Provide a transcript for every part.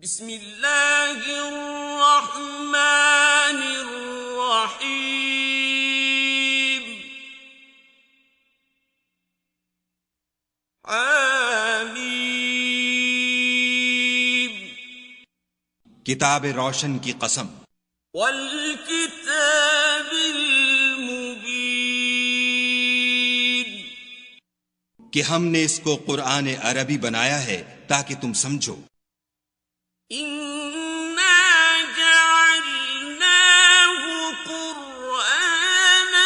بسم اللہ الرحمن الرحیم حمیم کتاب روشن کی قسم والکتاب المبین کہ ہم نے اس کو قرآن عربی بنایا ہے تاکہ تم سمجھو. اِنَّا جَعَلْنَاهُ قُرْآنًا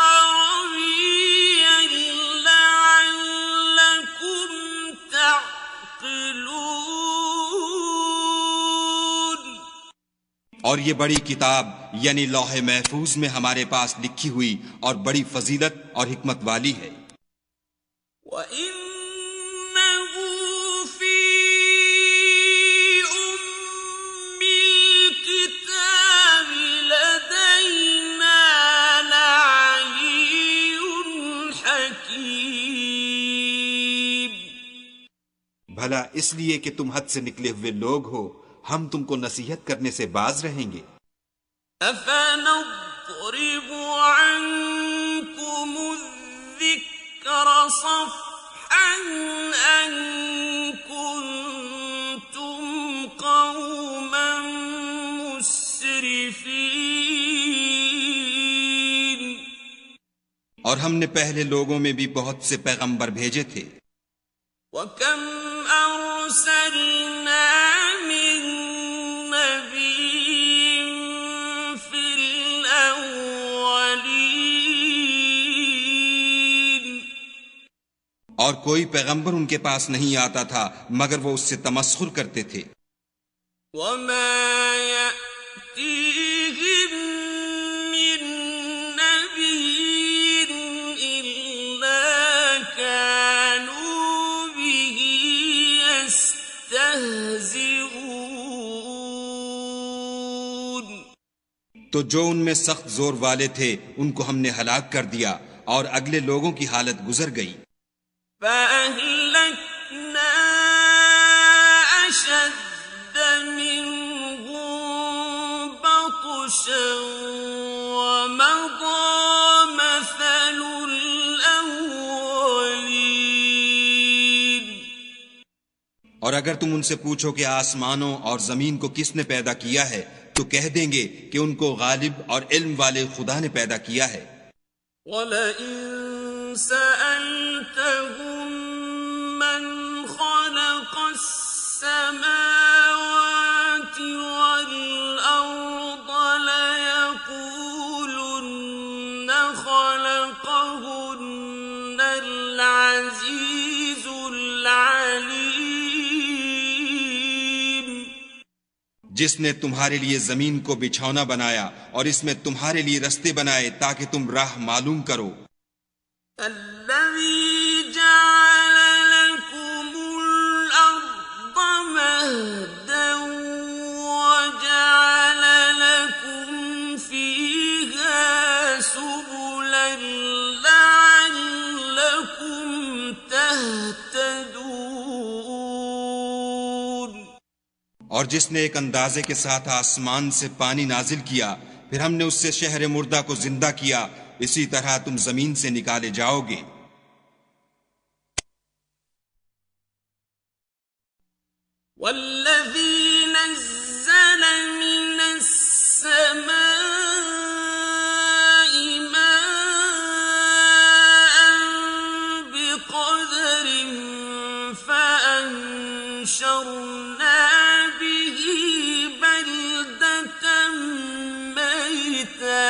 عَرَبِيًّا لَعَلَّكُمْ تَعْقِلُونَ. اور یہ بڑی کتاب یعنی لوح محفوظ میں ہمارے پاس لکھی ہوئی اور بڑی فضیلت اور حکمت والی ہے. وَإِنَّهُ فِي أُمِّ الْكِتَابِ لَدَيْنَا لَعَلِيٌّ حَكِيمٌ. بھلا اس لیے کہ تم حد سے نکلے ہوئے لوگ ہو ہم تم کو نصیحت کرنے سے باز رہیں گے. أَفَنَضْرِبُ عَنكُمُ الذِّكْرَ صَفْحًا أَن كُنتُمْ قَوْمًا مُسْرِفِينَ. اور ہم نے پہلے لوگوں میں بھی بہت سے پیغمبر بھیجے تھے. وَكَمْ أَرْسَلْنَا مِن نَّبِيٍّ فِي الْأَوَّلِينَ. اور کوئی پیغمبر ان کے پاس نہیں آتا تھا مگر وہ اس سے تمسخر کرتے تھے. وَمَا يَأْتِيهِم مِّن نَّبِيٍّ إِلَّا كَانُوا بِهِ يَسْتَهْزِئُونَ. تو جو ان میں سخت زور والے تھے ان کو ہم نے ہلاک کر دیا اور اگلے لوگوں کی حالت گزر گئی. فَأَهْلَكْنَا أَشَدَّ مِنْهُم بَطْشًا وَمَضَىٰ مَثَلُ الْأَوَّلِينَ. اور اگر تم ان سے پوچھو کہ آسمانوں اور زمین کو کس نے پیدا کیا ہے تو کہہ دیں گے کہ ان کو غالب اور علم والے خدا نے پیدا کیا ہے. وَلَئِن سَأَلْتَهُم مَّنْ خَلَقَ السَّمَاوَاتِ وَالْأَرْضَ لَيَقُولُنَّ خَلَقَهُنَّ الْعَزِيزُ الْعَلِيمُ. جس نے تمہارے لیے زمین کو بچھونا بنایا اور اس میں تمہارے لیے رستے بنائے تاکہ تم راہ معلوم کرو. الذي جعل لكم الأرض مهدا وجعل لكم فيها سبلا لعلكم تهتدون. اور جس نے ایک اندازے کے ساتھ آسمان سے پانی نازل کیا پھر ہم نے اس سے شہر مردہ کو زندہ کیا اسی طرح تم زمین سے نکالے جاؤ گے. والذي نزل من السماء ماء بقدر فأنشرنا به بلدة ميتا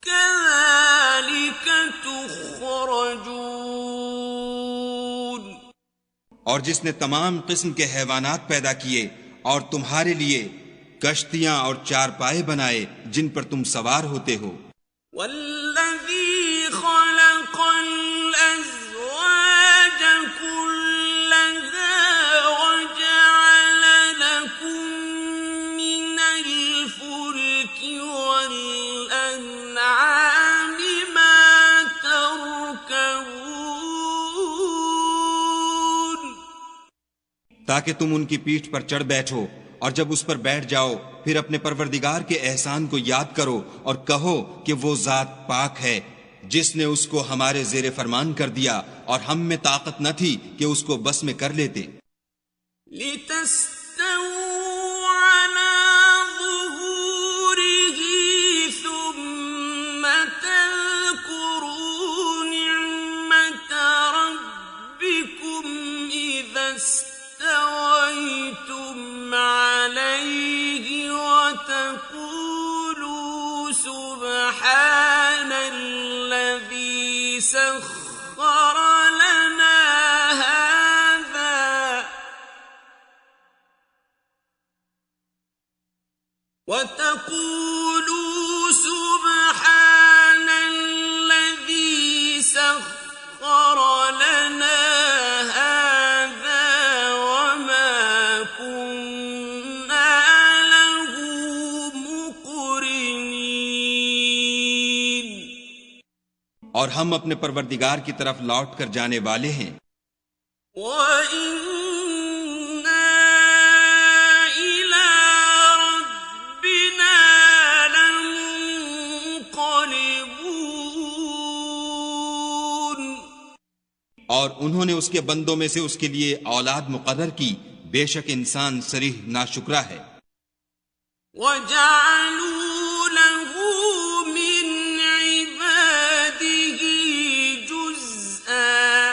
كذلك تخرجون. اور جس نے تمام قسم کے حیوانات پیدا کیے اور تمہارے لیے کشتیاں اور چارپائے بنائے جن پر تم سوار ہوتے ہو. والذي خلق الأزواج كلها وجعل لكم من الفلك والأنعام. تاکہ تم ان کی پیٹھ پر چڑھ بیٹھو، اور جب اس پر بیٹھ جاؤ پھر اپنے پروردگار کے احسان کو یاد کرو اور کہو کہ وہ ذات پاک ہے جس نے اس کو ہمارے زیر فرمان کر دیا اور ہم میں طاقت نہ تھی کہ اس کو بس میں کر لیتے۔ لِتَسْتَوُوا عَلَى ظُهُورِهِ ثُمَّ تَذْكُرُوا نِعْمَةَ رَبِّكُمْ إِذَا اسْتَوَيْتُمْ عَلَيْهِ وَتَقُولُوا سُبْحَانَ الَّذِي سَخَّرَ لَنَا هَذَا وَتَقُولُوا سُبْحَانَ الَّذِي سَخَّرَ لَنَا هَذَا وَمَا كُنَّا لَهُ مُقْرِنِينَ۔ اور ہم اپنے پروردگار کی طرف لوٹ کر جانے والے ہیں، وَإِنَّا إِلَىٰ رَبِّنَا لَمُنقَلِبُونَ۔ اور انہوں نے اس کے بندوں میں سے اس کے لیے اولاد مقرر کی، بے شک انسان صریح ناشکرا ہے۔ وَجَعَلُوا لَهُ مِنْ عِبَادِهِ جُزْءًا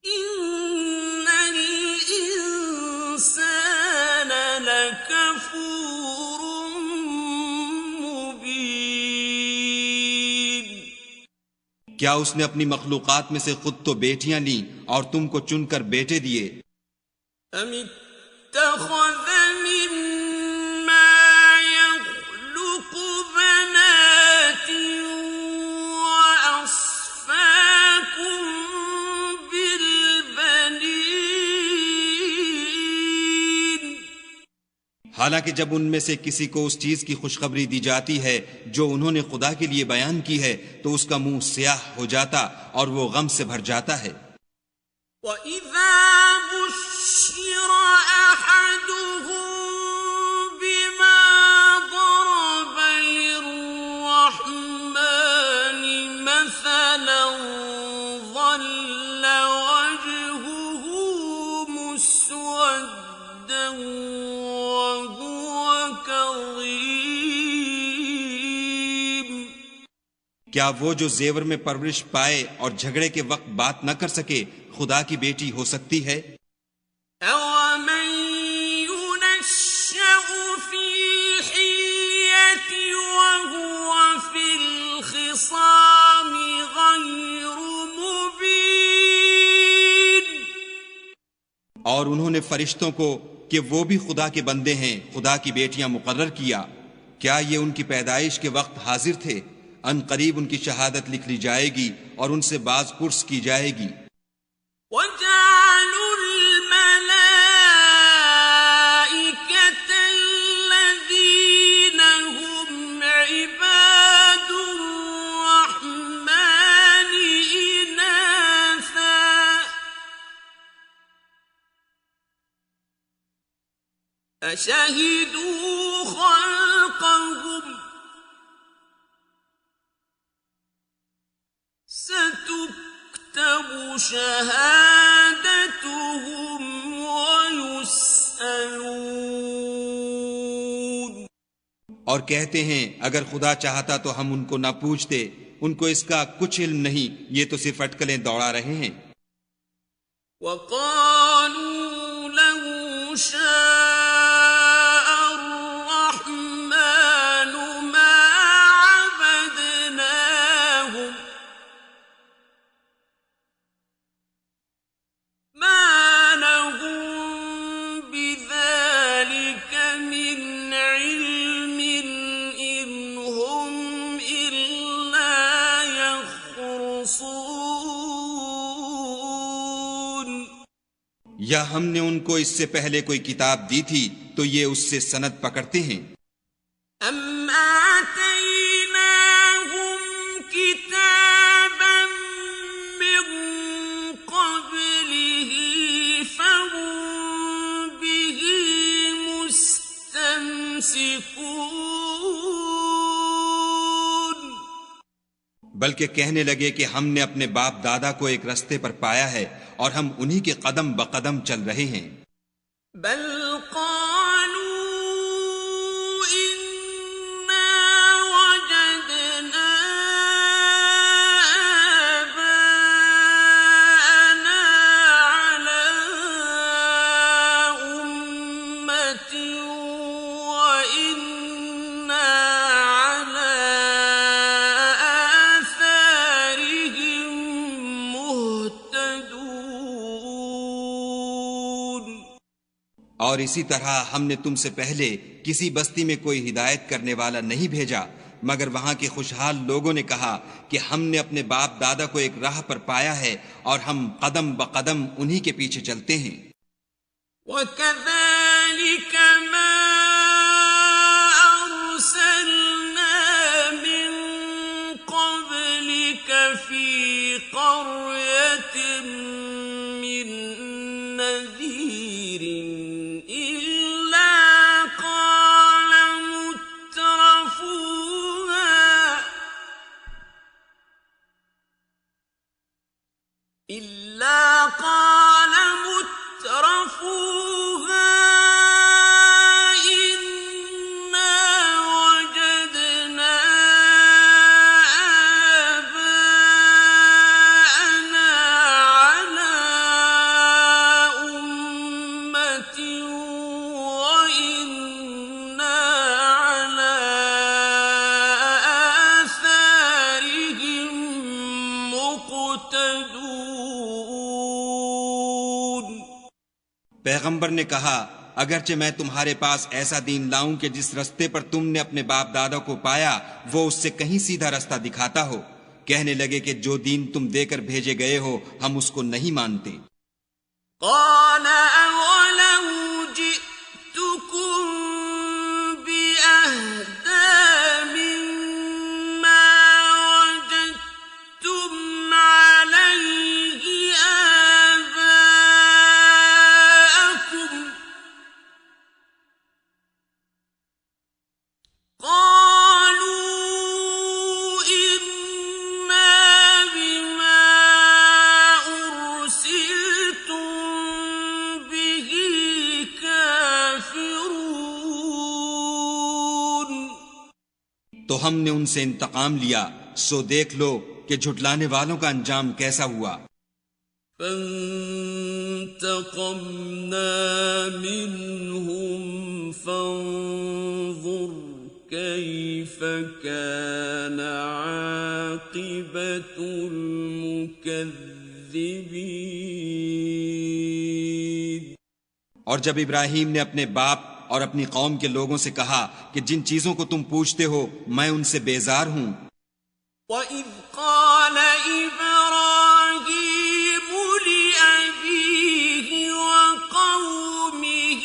إِنَّ الْإِنسَانَ لَكَفُورٌ مُبِينٌ۔ کیا اس نے اپنی مخلوقات میں سے خود تو بیٹیاں لیں اور تم کو چن کر بیٹے دیے؟ أَمِ اتَّخَذَ مِمَّا يَخْلُقُ بَنَاتٍ وَأَصْفَاكُم بِالْبَنِينَ۔ حالانکہ جب ان میں سے کسی کو اس چیز کی خوشخبری دی جاتی ہے جو انہوں نے خدا کے لیے بیان کی ہے تو اس کا منہ سیاہ ہو جاتا اور وہ غم سے بھر جاتا ہے۔ وَإِذَا بُشِّرَ أَحَدُهُم بِمَا ضَرَبَ لِلرَّحْمَٰنِ مَثَلًا ظَلَّ وَجْهُهُ مُسْوَدًّا وَهُوَ كَظِيمٌ۔ کیا وہ جو زیور میں پرورش پائے اور جھگڑے کے وقت بات نہ کر سکے خدا کی بیٹی ہو سکتی ہے؟ أَوَمَن يُنَشَّأُ فِي الْحِلْيَةِ وَهُوَ فِي الْخِصَامِ غَيْرُ مُبِينٍ۔ اور انہوں نے فرشتوں کو کہ وہ بھی خدا کے بندے ہیں خدا کی بیٹیاں مقرر کیا، کیا یہ ان کی پیدائش کے وقت حاضر تھے؟ ان قریب ان کی شہادت لکھ لی جائے گی اور ان سے باز پرس کی جائے گی۔ وَجَعَلُوا الْمَلَائِكَةَ الَّذِينَ هُمْ عِبَادُ الرَّحْمَٰنِ إِنَاثًا أَشَهِدُوا خَلْقَهُمْ سَتُكْتَبُ شَهَادَتُهُمْ وَيُسْأَلُونَ۔ اور کہتے ہیں اگر خدا چاہتا تو ہم ان کو نہ پوچھتے، ان کو اس کا کچھ علم نہیں، یہ تو صرف اٹکلیں دوڑا رہے ہیں۔ وَقَالُوا لَوْ شَاءَ الرَّحْمَٰنُ مَا عَبَدْنَاهُمْ مَا لَهُم بِذَٰلِكَ مِنْ عِلْمٍ إِنْ هُمْ إِلَّا يَخْرُصُونَ۔ یا ہم نے ان کو اس سے پہلے کوئی کتاب دی تھی تو یہ اس سے سند پکڑتے ہیں۔ أَمْ آتَيْنَاهُمْ كِتَابًا مِّن بلکہ کہنے لگے کہ ہم نے اپنے باپ دادا کو ایک رستے پر پایا ہے اور ہم انہی کے قدم بقدم چل رہے ہیں۔ بل قالوا إنا وجدنا آباءنا على أمة وإنا على آثارهم مهتدون۔ اور اسی طرح ہم نے تم سے پہلے کسی بستی میں کوئی ہدایت کرنے والا نہیں بھیجا، مگر وہاں کے خوشحال لوگوں نے کہا کہ ہم نے اپنے باپ دادا کو ایک راہ پر پایا ہے اور ہم قدم بقدم انہی کے پیچھے چلتے ہیں۔ وَكَذَلِكَ مَا أَرْسَلْنَا مِن قَبْلِكَ فِي قَرْيَةٍ مِّن نَّذِيرٍ إِلَّا قَالَ مُتْرَفُوهَا إِنَّا وَجَدْنَا آبَاءَنَا عَلَى أُمَّةٍ وَإِنَّا عَلَى آثَارِهِم مُقْتَدُونَ۔ پیغمبر نے کہا اگرچہ میں تمہارے پاس ایسا دین لاؤں کہ جس رستے پر تم نے اپنے باپ دادا کو پایا وہ اس سے کہیں سیدھا رستہ دکھاتا ہو، کہنے لگے کہ جو دین تم دے کر بھیجے گئے ہو ہم اس کو نہیں مانتے۔ قال أولو جئتكم بأهدى مما وجدتم عليه آباءكم قالوا إنا بما أرسلتم به كافرون۔ تو ہم نے ان سے انتقام لیا، سو دیکھ لو کہ جھٹلانے والوں کا انجام کیسا ہوا۔ فانتقمنا منهم فانظر كيف كان عاقبة المكذبين۔ اور جب ابراہیم نے اپنے باپ اور اپنی قوم کے لوگوں سے کہا کہ جن چیزوں کو تم پوچھتے ہو میں ان سے بیزار ہوں، وَإِذْ قَالَ إِبْرَاهِيمُ لِأَبِيهِ وَقَوْمِهِ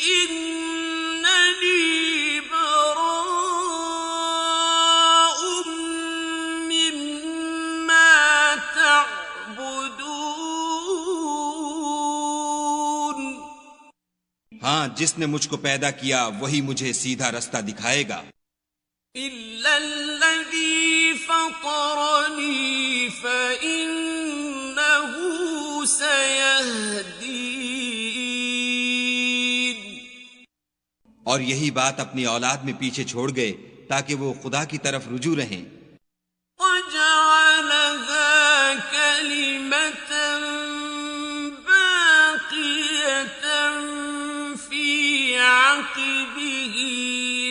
إِنَّنِي بَرَاءٌ مِّمَّا تَعْبُدُونَ۔ ہاں جس نے مجھ کو پیدا کیا وہی مجھے سیدھا رستہ دکھائے گا، إِلَّا الَّذِي فَطَرَنِي فَإِنَّهُ سَيَهْدِينِ۔ اور یہی بات اپنی اولاد میں پیچھے چھوڑ گئے تاکہ وہ خدا کی طرف رجوع رہیں۔ وَجَعَلَهَا كَلِمَةً بَاقِيَةً فِي عَقِبِهِ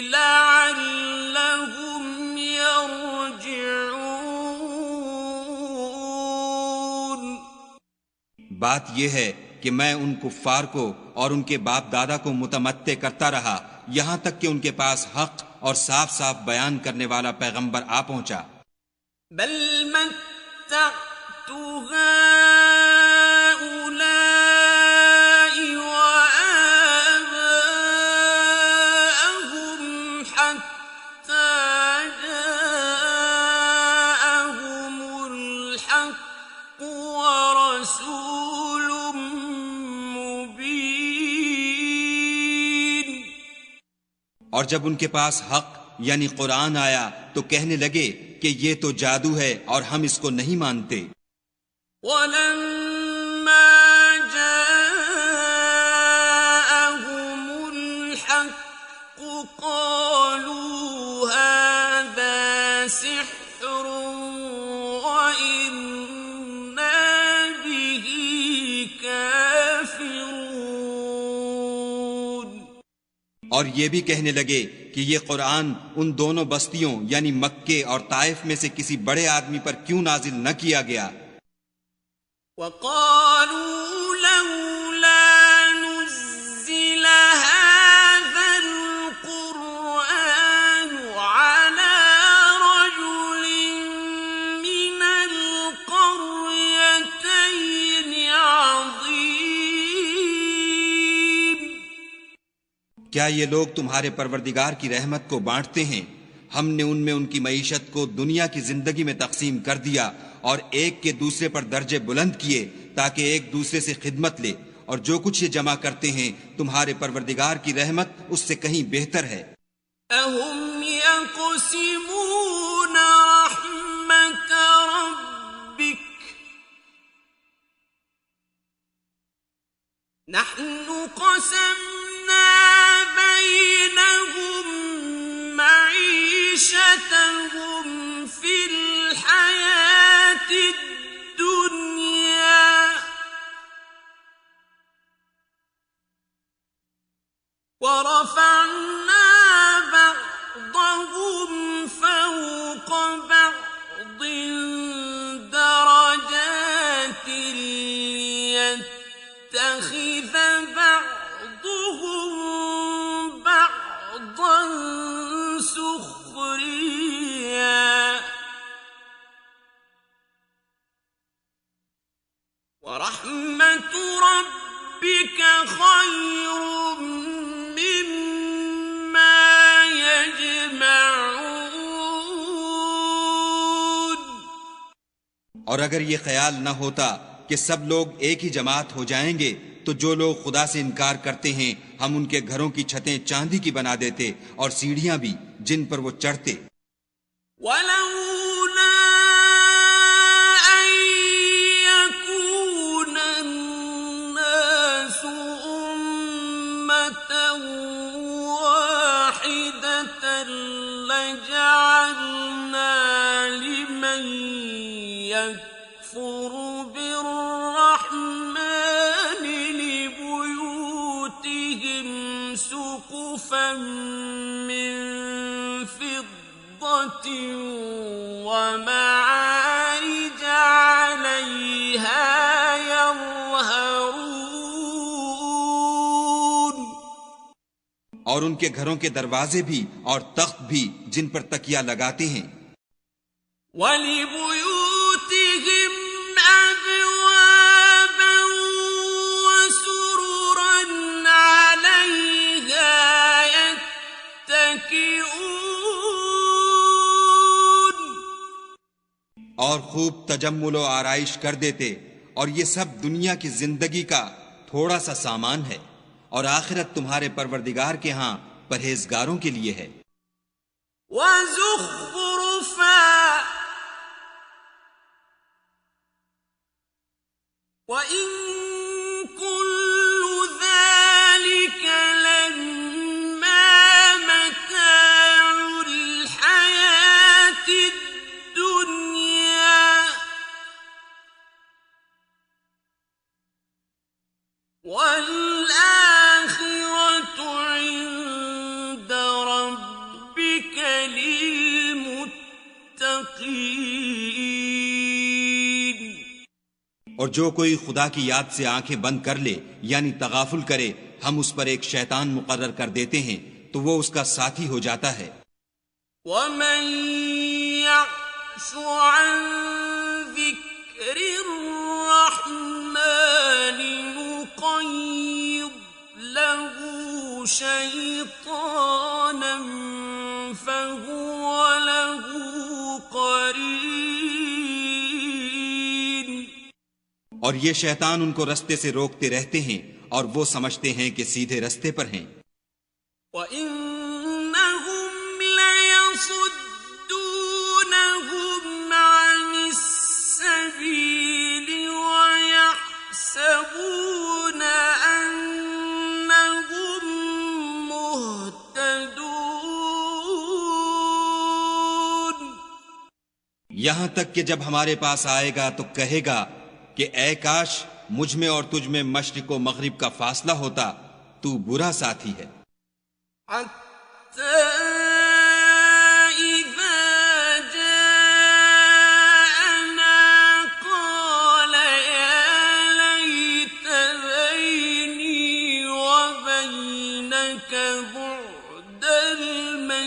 لَعَلَّهُمْ يَرْجِعُونَ۔ بات یہ ہے کہ میں ان کفار کو اور ان کے باپ دادا کو متمتع کرتا رہا یہاں تک کہ ان کے پاس حق اور صاف صاف بیان کرنے والا پیغمبر آ پہنچا۔ بل متعت هؤلاء وآباءهم حتى جاءهم الحق ورسول مبين۔ اور جب ان کے پاس حق یعنی قرآن آیا تو کہنے لگے کہ یہ تو جادو ہے اور ہم اس کو نہیں مانتے. وَلَمَّا جَاءَهُمُ الْحَقُّ قَالُوا هَذَا سِحْرٌ وَإِنَّا بِهِ كَافِرُونَ. اور یہ بھی کہنے لگے کہ یہ قرآن ان دونوں بستیوں یعنی مکے اور طائف میں سے کسی بڑے آدمی پر کیوں نازل نہ کیا گیا. وَقَالُوا لَوْلَا نُزِّلَ هَذَا الْقُرْآنُ عَلَى رَجُلٍ مِّنَ الْقَرْيَتَيْنِ عَظِيمٍ. کیا یہ لوگ تمہارے پروردگار کی رحمت کو بانٹتے ہیں؟ ہم نے ان میں ان کی معیشت کو دنیا کی زندگی میں تقسیم کر دیا اور ایک کے دوسرے پر درجے بلند کیے تاکہ ایک دوسرے سے خدمت لے، اور جو کچھ یہ جمع کرتے ہیں تمہارے پروردگار کی رحمت اس سے کہیں بہتر ہے. أَهُمْ يَقْسِمُونَ رَحْمَةَ رَبِّكَ نَحْنُ قَسَمْنَا بَيْنَهُمْ مَعِيشَتَهُمْ فِي الْحَيَاةِ الدُّنْيَا وَرَفَعْنَا بَعْضَهُمْ فَوْقَ بَعْضٍ دَرَجَاتٍ لِيَتَّخِذَ بَعْضُهُم بَعْضًا سُخْرِيًّا وَرَحْمَةُ رَبِّكَ خَيْرٌ مِّمَّا يَجْمَعُونَ. اور اگر یہ خیال نہ ہوتا کہ سب لوگ ایک ہی جماعت ہو جائیں گے تو جو لوگ خدا سے انکار کرتے ہیں ہم ان کے گھروں کی چھتیں چاندی کی بنا دیتے اور سیڑھیاں بھی جن پر وہ چڑھتے. وَلَوْلَا أَن يَكُونَ النَّاسُ أُمَّةً وَاحِدَةً لَجَعَلْنَا لِمَن يَكْفُرُ بِالرَّحْمَٰنِ لِبُيُوتِهِمْ سُقُفًا مِّن فِضَّةٍ وَمَعَارِجَ عَلَيْهَا يَظْهَرُونَ. اور ان کے گھروں کے دروازے بھی اور تخت بھی جن پر تکیہ لگاتے ہیں. وَلِبُيُوتِهِمْ أَبْوَابًا وَسُرُرًا عَلَيْهَا يَتَّكِئُونَ. اور خوب تجمل و آرائش کر دیتے، اور یہ سب دنیا کی زندگی کا تھوڑا سا سامان ہے، اور آخرت تمہارے پروردگار کے ہاں پرہیزگاروں کے لیے ہے. وَزُخْرُفًا وَإِن كُلُّ ذَلِكَ لَمَّا مَتَاعُ الْحَيَاةِ الدُّنْيَا وَالْآخِرَةُ عِندَ رَبِّكَ لِلْمُتَّقِينَ. اور جو کوئی خدا کی یاد سے آنکھیں بند کر لے یعنی تغافل کرے ہم اس پر ایک شیطان مقرر کر دیتے ہیں تو وہ اس کا ساتھی ہو جاتا ہے. وَمَن يَعْشُ عَن ذِكْرِ الرَّحْمَٰنِ نُقَيِّضْ لَهُ شَيْطَانًا فَهُوَ لَهُ قَرِينٌ. اور یہ شیطان ان کو رستے سے روکتے رہتے ہیں اور وہ سمجھتے ہیں کہ سیدھے رستے پر ہیں. وَإِنَّهُمْ لَيَقُولُونَ یہاں تک کہ جب ہمارے پاس آئے گا تو کہے گا کہ اے کاش مجھ میں اور تجھ میں مشرق و مغرب کا فاصلہ ہوتا، تو برا ساتھی ہے۔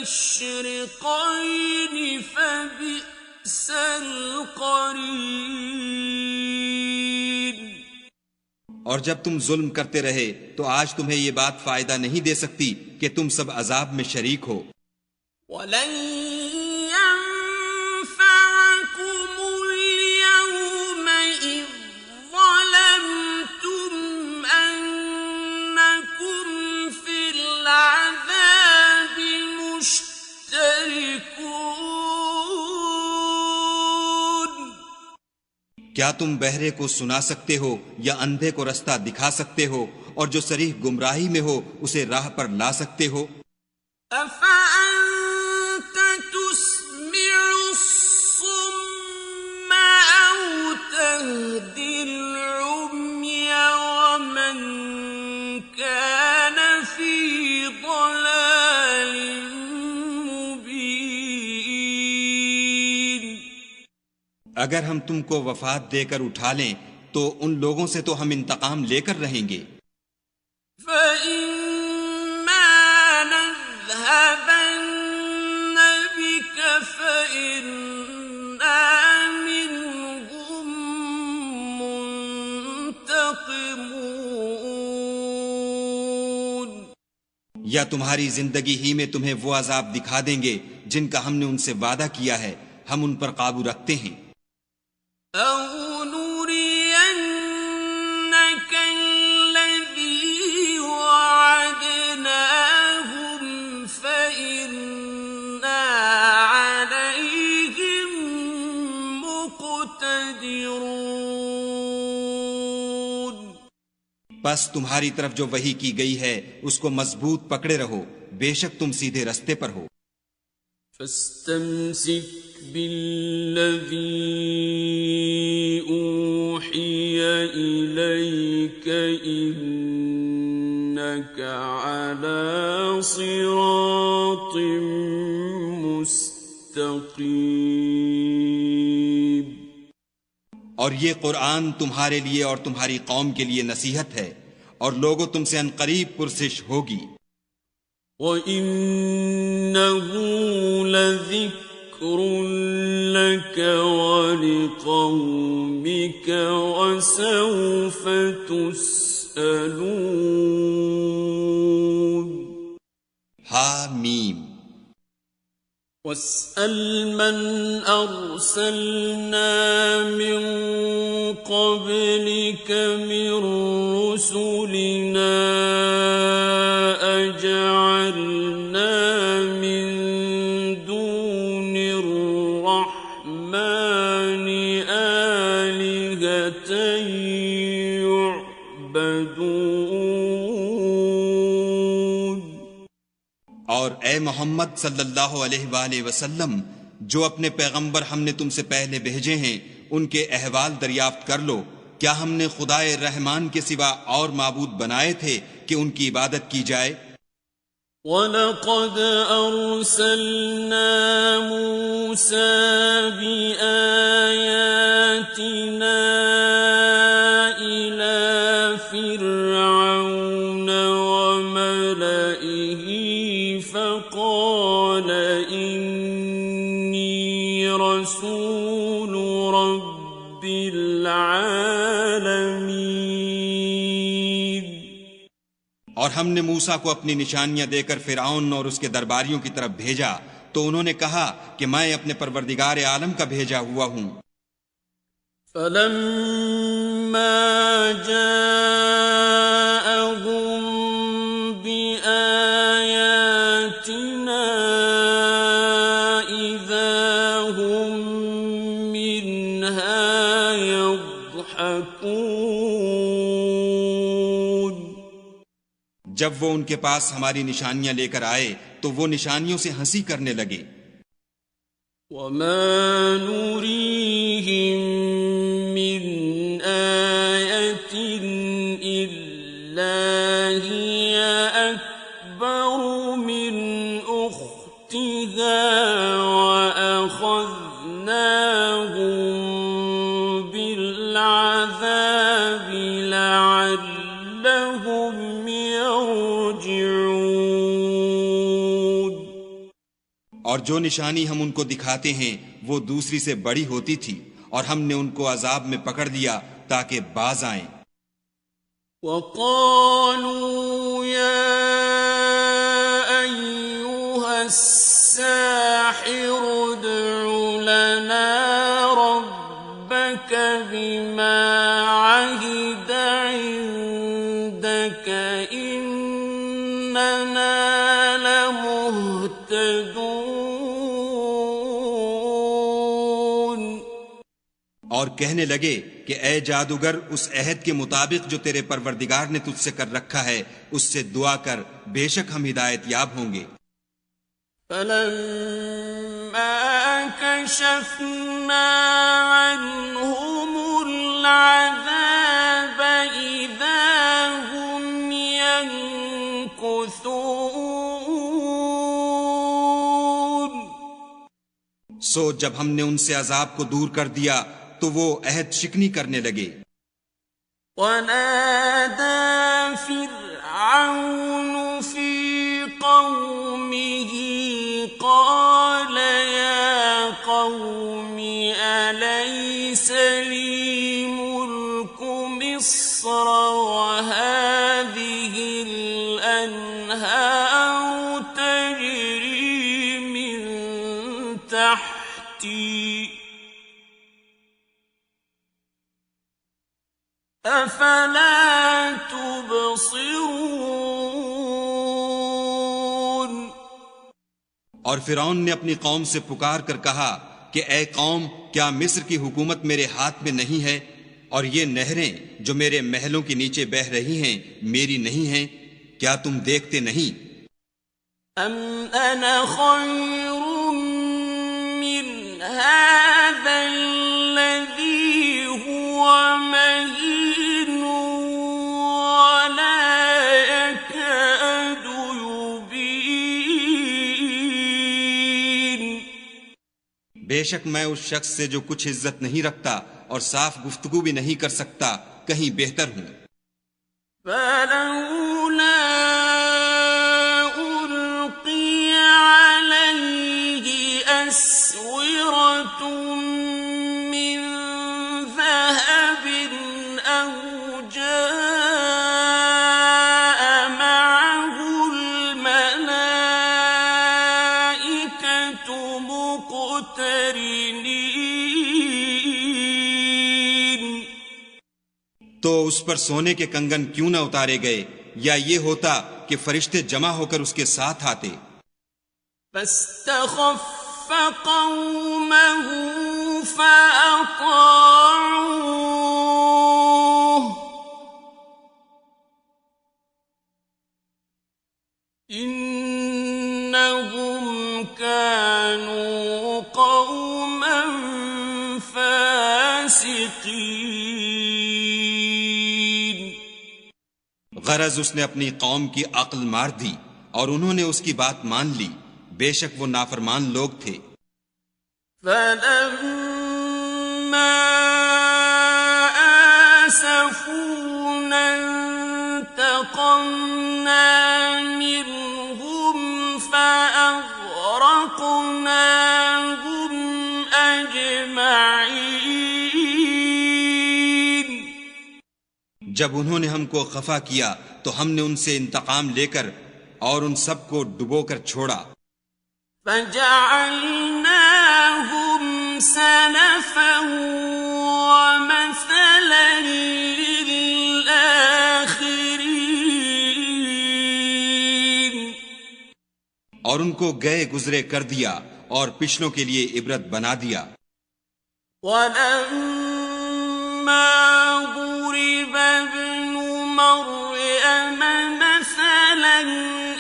المشرقين فبئس القرين۔ اور جب تم ظلم کرتے رہے تو آج تمہیں یہ بات فائدہ نہیں دے سکتی کہ تم سب عذاب میں شریک ہو۔ وَلَن يَنفَعَكُمُ الْيَوْمَ إِذ ظَّلَمْتُمْ أَنَّكُمْ فِي الْعَذَابِ مُشْتَرِكُونَ۔ کیا تم بہرے کو سنا سکتے ہو یا اندھے کو رستہ دکھا سکتے ہو اور جو صریح گمراہی میں ہو اسے راہ پر لا سکتے ہو؟ أَفَأَنْتَ تُسْمِعُ الصُّمَّ أَوْ تَهْدِي الْعُمْيَ وَمَنْ كَانَ فِي ضَلَالٍ مُبِينٍ۔ اگر ہم تم کو وفات دے کر اٹھا لیں تو ان لوگوں سے تو ہم انتقام لے کر رہیں گے۔ فَإِمَّا نَذْهَبَنَّ بِكَ فَإِنَّا مِنْهُمْ مُنْتَقِمُونَ۔ یا تمہاری زندگی ہی میں تمہیں وہ عذاب دکھا دیں گے جن کا ہم نے ان سے وعدہ کیا ہے، ہم ان پر قابو رکھتے ہیں۔ أَوْ نُرِيَنَّكَ الَّذِي وَعَدْنَاهُمْ فَإِنَّا عَلَيْهِمْ مُقْتَدِرُونَ۔ بس تمہاری طرف جو وحی کی گئی ہے اس کو مضبوط پکڑے رہو، بے شک تم سیدھے رستے پر ہو۔ فاستمسك بالذي أوحي إليك إنك على صراط مستقيم۔ اور یہ قرآن تمہارے لیے اور تمہاری قوم کے لیے نصیحت ہے، اور لوگوں تم سے عنقریب پرسش ہوگی۔ وَإِنَّهُ لَذِكْرٌ لَكَ وَلِقَوْمِكَ وَسَوْفَ تُسْأَلُونَ۔ حامیم۔ وَاسْأَلْ مَنْ أَرْسَلْنَا مِنْ قَبْلِكَ مِنْ رُسُلِنَا أَجَعَلْنَا مِنْ دُونِ الرَّحْمَنِ آلِهَةً يُعْبَدُونَ۔ اور اے محمد صلی اللہ علیہ وآلہ وسلم، جو اپنے پیغمبر ہم نے تم سے پہلے بھیجے ہیں ان کے احوال دریافت کر لو، کیا ہم نے خدائے رحمان کے سوا اور معبود بنائے تھے کہ ان کی عبادت کی جائے؟ وَلَقَدْ أَرْسَلْنَا مُوسَى بِآيَاتِنَا إِلَى فِرْعَوْنَ وَمَلَئِهِ فَقَالَ إِنِّي رَسُولُ رَبِّ الْعَالَمِينَ۔ اور ہم نے موسیٰ کو اپنی نشانیاں دے کر فرعون اور اس کے درباریوں کی طرف بھیجا تو انہوں نے کہا کہ میں اپنے پروردگار عالم کا بھیجا ہوا ہوں۔ فَلَمَّا جَاءَهُم بِآيَاتِنَا إِذَا هُم مِّنْهَا يَضْحَكُونَ۔ جب وہ ان کے پاس ہماری نشانیاں لے کر آئے تو وہ نشانیوں سے ہنسی کرنے لگے۔ وَمَا نُرِيَنَّكَ بالعذاب لعلهم يرجعون. اور جو نشانی ہم ان کو دکھاتے ہیں وہ دوسری سے بڑی ہوتی تھی، اور ہم نے ان کو عذاب میں پکڑ لیا تاکہ باز آئیں. وقالوا يا أيها الساحر ادع لنا ربك بما عهد عندك إننا لمهتدون. اور کہنے لگے کہ اے جادوگر اس عہد کے مطابق جو تیرے پروردگار نے تجھ سے کر رکھا ہے اس سے دعا کر، بے شک ہم ہدایت یاب ہوں گے. فلما كشفنا عنهم العذاب إذا هم ينكثون. سو جب ہم نے ان سے عذاب کو دور کر دیا تو وہ عہد شکنی کرنے لگے. ونادى فرعون في قومه قال يا قوم أليس لي ملك مصر وهذه الأنهار تجري من تحتي أفلا تبصرون. اور فرعون نے اپنی قوم سے پکار کر کہا کہ اے قوم، کیا مصر کی حکومت میرے ہاتھ میں نہیں ہے، اور یہ نہریں جو میرے محلوں کے نیچے بہہ رہی ہیں میری نہیں ہیں؟ کیا تم دیکھتے نہیں؟ أم أنا خير من هذا الذي هو مهين ولا يكاد يبين. بے شک میں اس شخص سے جو کچھ عزت نہیں رکھتا اور صاف گفتگو بھی نہیں کر سکتا کہیں بہتر ہوں. فلولا ألقي عليه أسورة من ذهب أو جاء معه الملائكة مقترنين. تو اس پر سونے کے کنگن کیوں نہ اتارے گئے، یا یہ ہوتا کہ فرشتے جمع ہو کر اس کے ساتھ آتے. فاستخف قومه فأطاعوه إنهم كانوا قوما فاسقين. غرض اس نے اپنی قوم کی عقل مار دی اور انہوں نے اس کی بات مان لی، بے شک وہ نافرمان لوگ تھے. فلما آسفونا انتقمنا منهم فأغرقناهم أجمعين. جب انہوں نے ہم کو خفا کیا تو ہم نے ان سے انتقام لے کر اور ان سب کو ڈبو کر چھوڑا. فجعلناهم سلفا ومثلا للآخرين. اور ان کو گئے گزرے کر دیا اور پچھلوں کے لیے عبرت بنا دیا. وَلَمَّا ضُرِبَ ابْنُ مَرْيَمَ مَثَلًا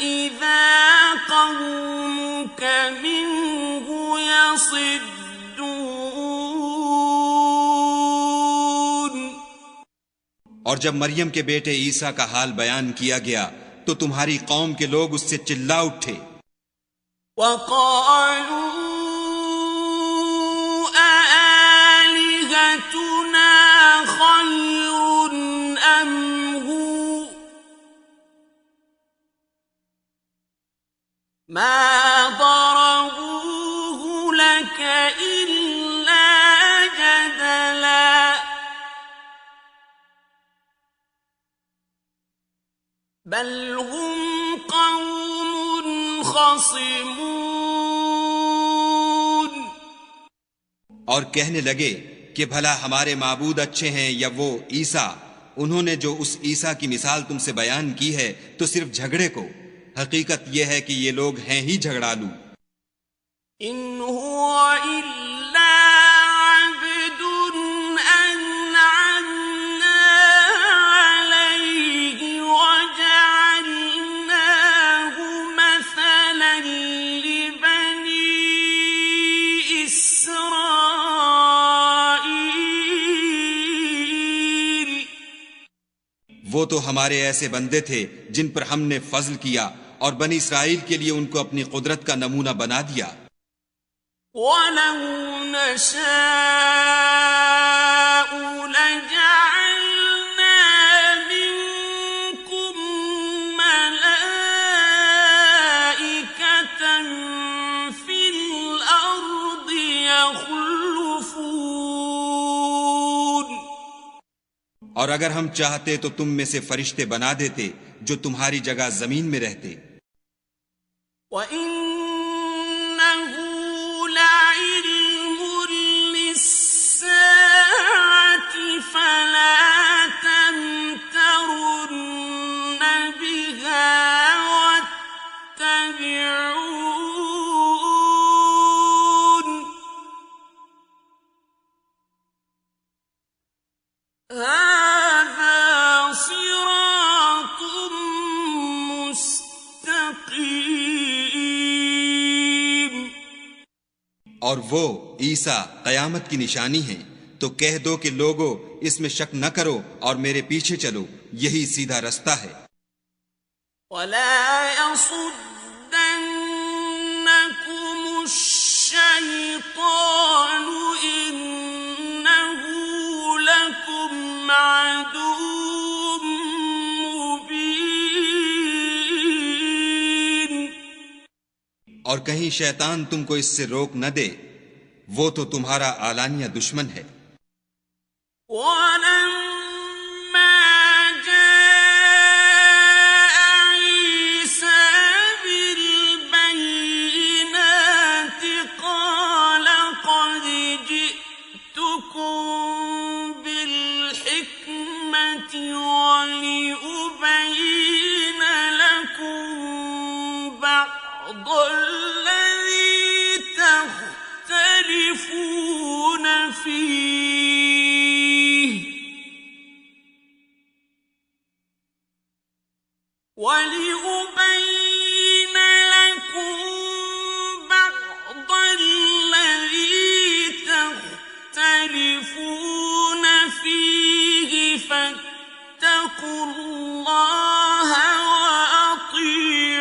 إِذَا قَوْمُكَ مِنْهُ يَصِدُّونَ. اور جب مریم کے بیٹے عیسیٰ کا حال بیان کیا گیا تو تمہاری قوم کے لوگ اس سے چلا اٹھے. وَقَالُوا ما ضربوه لك إلا جدلا بل هم قوم خصمون. اور کہنے لگے کہ بھلا ہمارے معبود اچھے ہیں یا وہ عیسیٰ؟ انہوں نے جو اس عیسیٰ کی مثال تم سے بیان کی ہے تو صرف جھگڑے کو. حقیقت یہ ہے کہ یہ لوگ ہیں ہی جھگڑالو. ان هو الا عبد انعمنا عليه وجعلناه مثلا لبني اسرائيل. وہ تو ہمارے ایسے بندے تھے جن پر ہم نے فضل کیا اور بنی اسرائیل کے لیے ان کو اپنی قدرت کا نمونہ بنا دیا. وَلَوْ نَشَاءُ لَجَعَلْنَا مِنكُم مَلَائِكَةً فِي الْأَرْضِ يَخْلُفُونَ. اور اگر ہم چاہتے تو تم میں سے فرشتے بنا دیتے جو تمہاری جگہ زمین میں رہتے. وَإِنَّهُ لَعِلْمٌ لِّلسَّاعَةِ فَلَا تَمْتَرُنَّ بِهَا وَاتَّبِعُونِ. هَٰذَا صِرَاطٌ مُّسْتَقِيمٌ. اور وہ عیسیٰ قیامت کی نشانی ہیں، تو کہہ دو کہ لوگو اس میں شک نہ کرو اور میرے پیچھے چلو، یہی سیدھا رستہ ہے. وَلَا يَصُدَّنَّكُمُ الشَّيْطَانُ إِنَّهُ لَكُمْ عَدُوٌّ مُّبِينٌ. اور کہیں شیطان تم کو اس سے روک نہ دے، وہ تو تمہارا اعلانیہ دشمن ہے. وَلَمَّا جَاءَ عِيسَىٰ بِالْبَيِّنَاتِ قَالَ قَدْ جِئْتُكُم بِالْحِكْمَةِ وَلِأُبَيِّنَ لَكُم بَعْضَ الَّذِي تَخْتَلِفُونَ فِيهِ وَلِأُبَيِّنَ لَكُم بَعْضَ الَّذِي تَخْتَلِفُونَ فِيهِ فَاتَّقُوا اللَّهَ وَأَطِيعُونِ.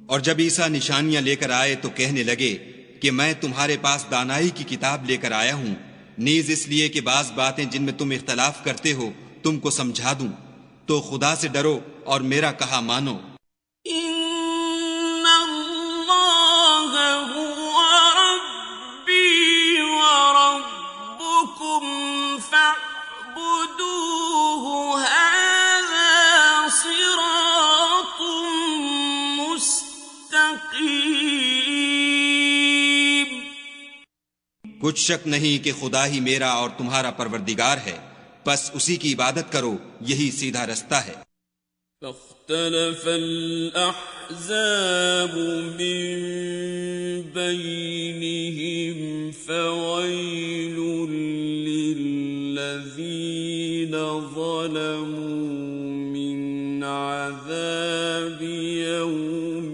اور جب عیسیٰ نشانیاں لے کر آئے تو کہنے لگے کہ میں تمہارے پاس دانائی کی کتاب لے کر آیا ہوں، نیز اس لیے کہ بعض باتیں جن میں تم اختلاف کرتے ہو تم کو سمجھا دوں. تو خدا سے ڈرو اور میرا کہا مانو. إِنَّ اللَّهَ هُوَ رَبِّي وَرَبُّكُمْ فَاعْبُدُوهُ هَٰذَا صِرَاطٌ مُّسْتَقِيمٌ. کچھ شک نہیں کہ خدا ہی میرا اور تمہارا پروردگار ہے، بس اسی کی عبادت کرو، یہی سیدھا رستہ ہے. فاختلف الأحزاب من بينهم فويل للذين ظلموا من عذاب يوم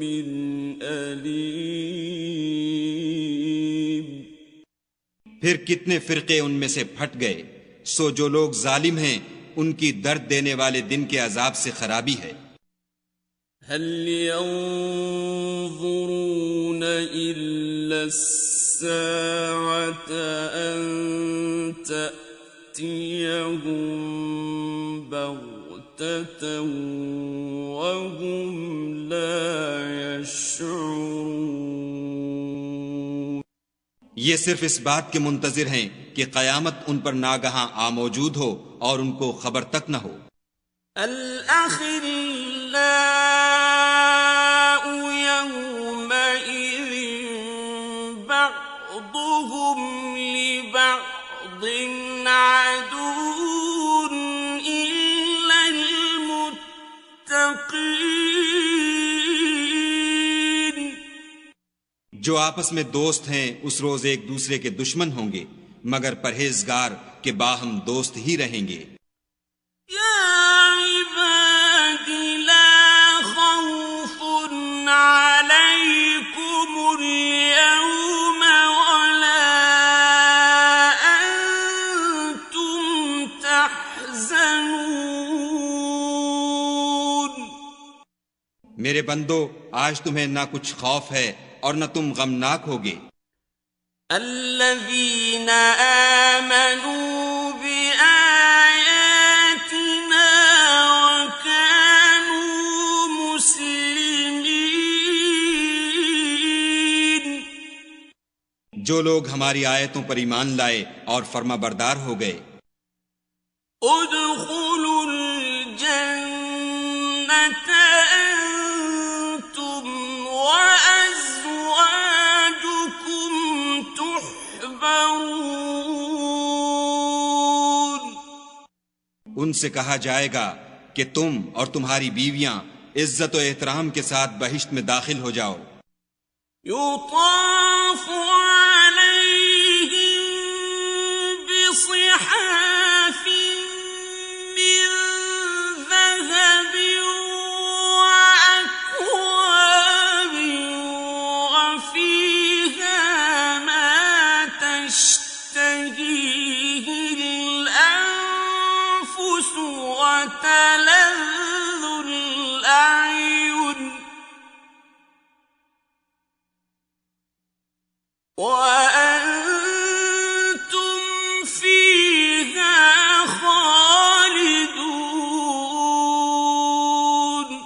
أليم. پھر کتنے فرقے ان میں سے پھٹ گئے، سو جو لوگ ظالم ہیں ان کی درد دینے والے دن کے عذاب سے خرابی ہے. هل ينظرون إلا الساعة أن تأتيهم بغتة بغتة وهم لا يشعرون۔ یہ صرف اس بات کے منتظر ہیں کہ قیامت ان پر ناگہاں آ موجود ہو اور ان کو خبر تک نہ ہو۔ الأخلاء يومئذ بعضهم لبعض عدو إلا المتقين۔ جو آپس میں دوست ہیں اس روز ایک دوسرے کے دشمن ہوں گے مگر پرہیزگار کے باہم دوست ہی رہیں گے۔ میرے بندو آج تمہیں نہ کچھ خوف ہے اور نہ تم غمناک ہوگے۔ الذين آمنوا بآياتنا وكانوا مسلمين۔ جو لوگ ہماری آیتوں پر ایمان لائے اور فرما بردار ہو گئے۔ ادخلوا الجنة أنتم وأزواجكم تحبرون۔ ان سے کہا جائے گا کہ تم اور تمہاری بیویاں عزت و احترام کے ساتھ بہشت میں داخل ہو جاؤ۔ يطاف عليهم بصحاف من ذهب وأكواب وفيها ما تشتهيه الأنفس وتلذ الأعين وأنتم فيها خالدون۔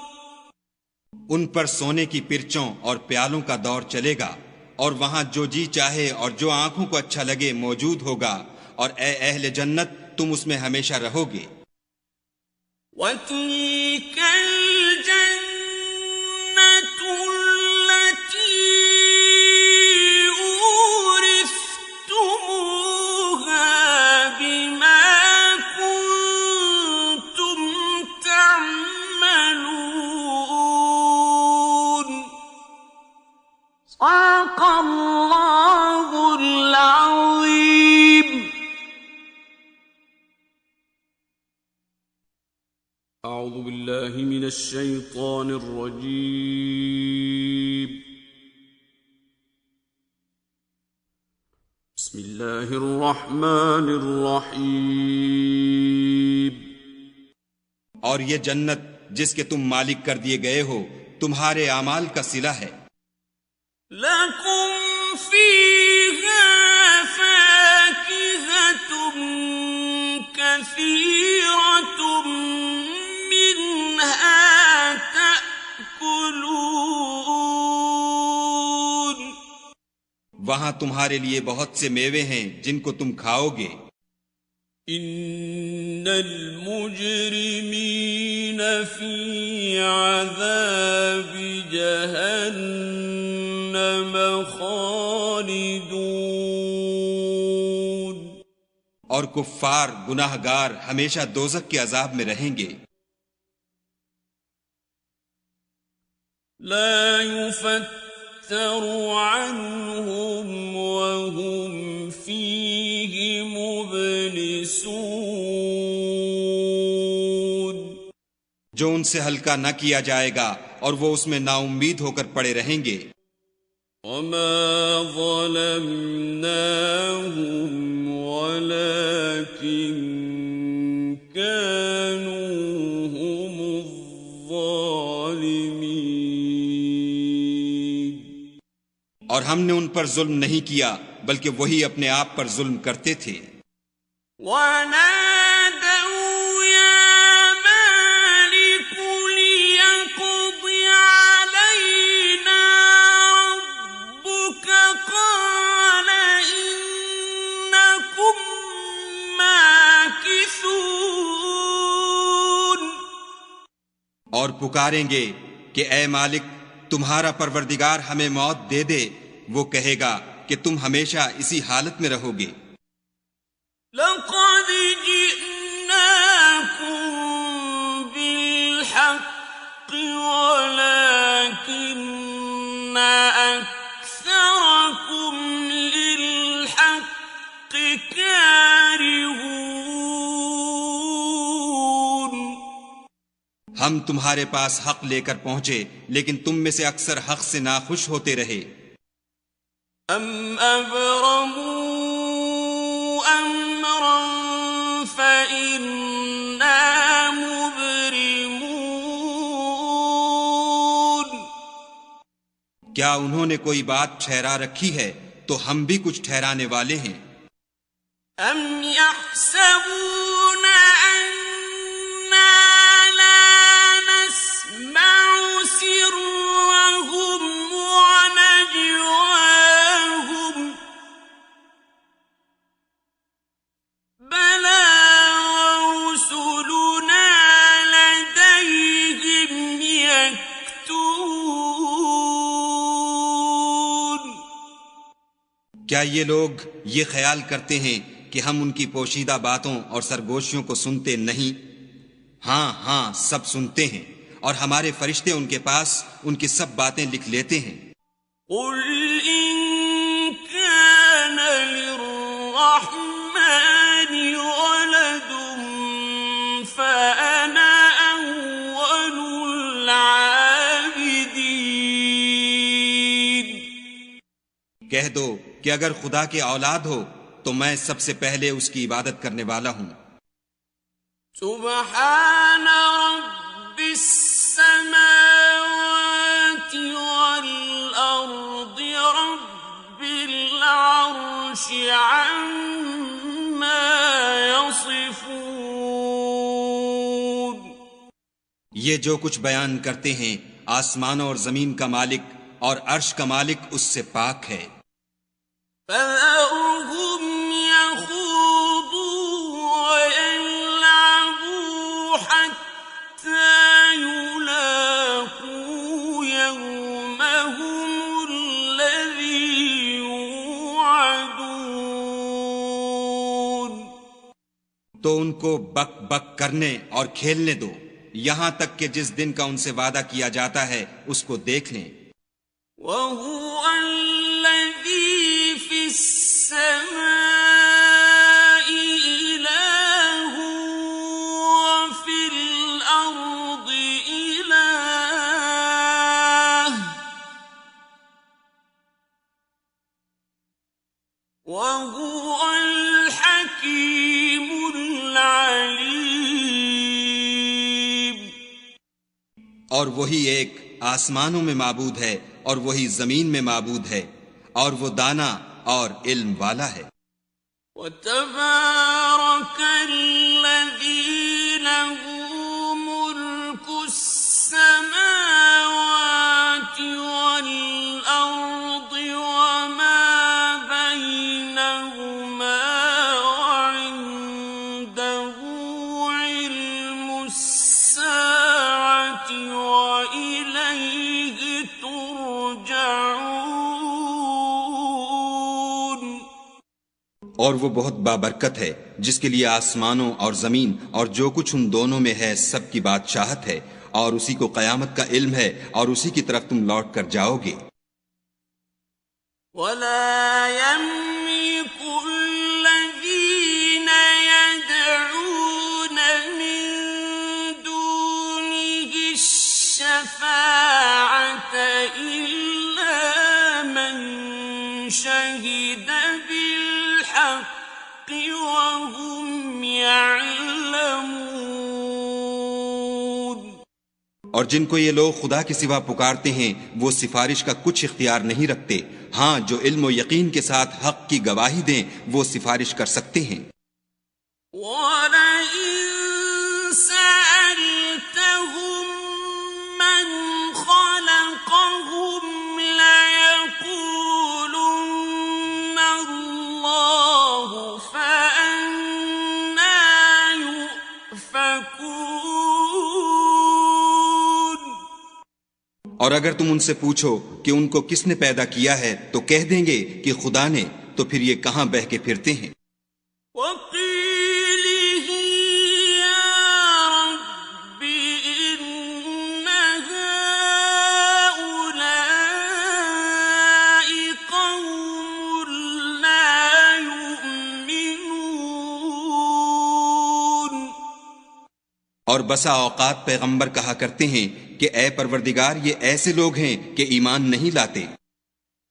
ان پر سونے کی پرچوں اور پیالوں کا دور چلے گا اور وہاں جو جی چاہے اور جو آنکھوں کو اچھا لگے موجود ہوگا، اور اے اہل جنت تم اس میں ہمیشہ رہو گے۔ وَتِلْكَ الْجَنَّةُ الَّتِي أُورِثْتُمُوهَا بِمَا كُنتُمْ تَعْمَلُونَ۔ صدق اللہ العظیم۔ اعوذ باللہ من الشیطان الرجیم۔ بسم اللہ الرحمن الرحیم۔ اور یہ جنت جس کے تم مالک کر دیے گئے ہو تمہارے اعمال کا صلہ ہے۔ لَكُمْ فِيهَا فَاكِهَةٌ كَثِيرَةٌ مِّنْهَا تَأْكُلُونَ۔ وہاں تمہارے لیے بہت سے میوے ہیں جن کو تم کھاؤ گے۔ ان المجرمین فی عذاب جہنم خالدون۔ اور کفار گناہ گار ہمیشہ دوزخ کے عذاب میں رہیں گے۔ لا يفتر عنهم وهم فيه مبلسون۔ جو ان سے ہلکا نہ کیا جائے گا اور وہ اس میں نا امید ہو کر پڑے رہیں گے۔ وما ظلمناهم ولكن كانوا هم الظالمين۔ اور ہم نے ان پر ظلم نہیں کیا بلکہ وہی اپنے آپ پر ظلم کرتے تھے۔ وَنَادَوْا يَا مَالِكُ پکاریں گے کہ اے مالک تمہارا پروردگار ہمیں موت دے دے، وہ کہے گا کہ تم ہمیشہ اسی حالت میں رہو گے۔ لقد جئناكم بالحق ولكن أكثركم للحق كارهون۔ ہم تمہارے پاس حق لے کر پہنچے لیکن تم میں سے اکثر حق سے ناخوش ہوتے رہے۔ ام ابرموا امرا فإنا مبرمون۔ کیا انہوں نے کوئی بات ٹھہرا رکھی ہے تو ہم بھی کچھ ٹھہرانے والے ہیں۔ ام يحسبون أنا لا نسمع سرهم ونجواهم بلى ورسلنا لديهم يكتبون۔ کیا یہ لوگ یہ خیال کرتے ہیں کہ ہم ان کی پوشیدہ باتوں اور سرگوشیوں کو سنتے نہیں؟ ہاں ہاں سب سنتے ہیں، اور ہمارے فرشتے ان کے پاس ان کی سب باتیں لکھ لیتے ہیں۔ قل إن كان للرحمن ولد فأنا أول العابدين۔ کہہ دو کہ اگر خدا کے اولاد ہو تو میں سب سے پہلے اس کی عبادت کرنے والا ہوں۔ سبحان رب السماوات والأرض رب العرش عما يصفون۔ یہ جو کچھ بیان کرتے ہیں آسمانوں اور زمین کا مالک اور عرش کا مالک اس سے پاک ہے۔ فذرهم يخوضوا ويلعبوا حتى يلاقوا يومهم الذي يوعدون۔ تو ان کو بک بک کرنے اور کھیلنے دو یہاں تک کہ جس دن کا ان سے وعدہ کیا جاتا ہے اس کو دیکھ لیں۔ وهو الذي في السماء إله وفي الأرض إله وهو الحكيم العليم۔ اور وہی ایک آسمانوں میں معبود ہے اور وہی زمین میں معبود ہے، اور وہ دانا اور علم والا ہے۔ وتبارك الذي له ملك السماوات والأرض وما بينهما وعنده علم الساعة وإليه ترجعون۔ اور وہ بہت بابرکت ہے جس کے لیے آسمانوں اور زمین اور جو کچھ ان دونوں میں ہے سب کی بادشاہت ہے، اور اسی کو قیامت کا علم ہے اور اسی کی طرف تم لوٹ کر جاؤ گے۔ ولا يملك الذين يدعون من دونه الشفاعة إلا من شهد بالحق وهم يعلمون۔ اور جن کو یہ لوگ خدا کے سوا پکارتے ہیں وہ سفارش کا کچھ اختیار نہیں رکھتے، ہاں جو علم و یقین کے ساتھ حق کی گواہی دیں وہ سفارش کر سکتے ہیں۔ وَلَئِن سَأَلْتَهُم مَّنْ خَلَقَهُمْ لَيَقُولُنَّ اللَّهُ فَأَنَّىٰ يُؤْفَكُونَ۔ اور اگر تم ان سے پوچھو کہ ان کو کس نے پیدا کیا ہے تو کہہ دیں گے کہ خدا نے، تو پھر یہ کہاں بہہ کے پھرتے ہیں۔ وَقِيلِهِ يَا رَبِّ إِنَّ هَٰؤُلَاءِ قَوْمٌ لَّا يُؤْمِنُونَ۔ اور بسا اوقات پیغمبر کہا کرتے ہیں کہ اے پروردگار یہ ایسے لوگ ہیں کہ ایمان نہیں لاتے،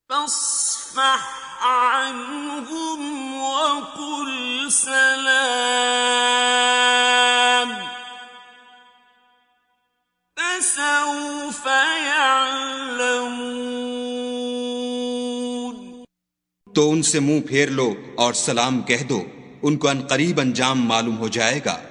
فاصفح عنهم وقل سلام فسوف يعلمون۔ تو ان سے منہ پھیر لو اور سلام کہہ دو، ان کو عنقریب انجام معلوم ہو جائے گا۔